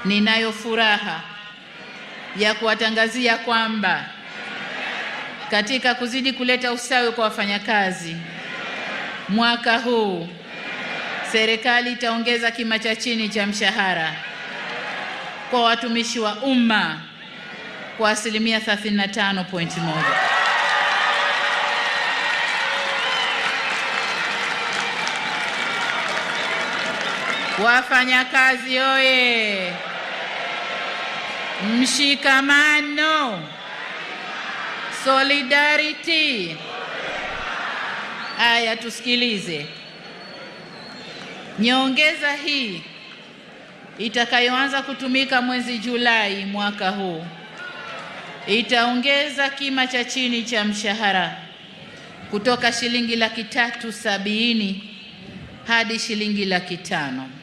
Ninayo furaha ya kuwatangazia kwamba katika kuzidi kuleta ustawi kwa wafanyakazi, mwaka huu serikali itaongeza kima cha chini cha mshahara kwa watumishi wa umma kwa asilimia 35.1. Wafanyakazi oye! Mshikamano, solidarity. Haya, tusikilize. Nyongeza hii itakayoanza kutumika mwezi Julai mwaka huu itaongeza kima cha chini cha mshahara kutoka shilingi 370,000 hadi shilingi 500,000.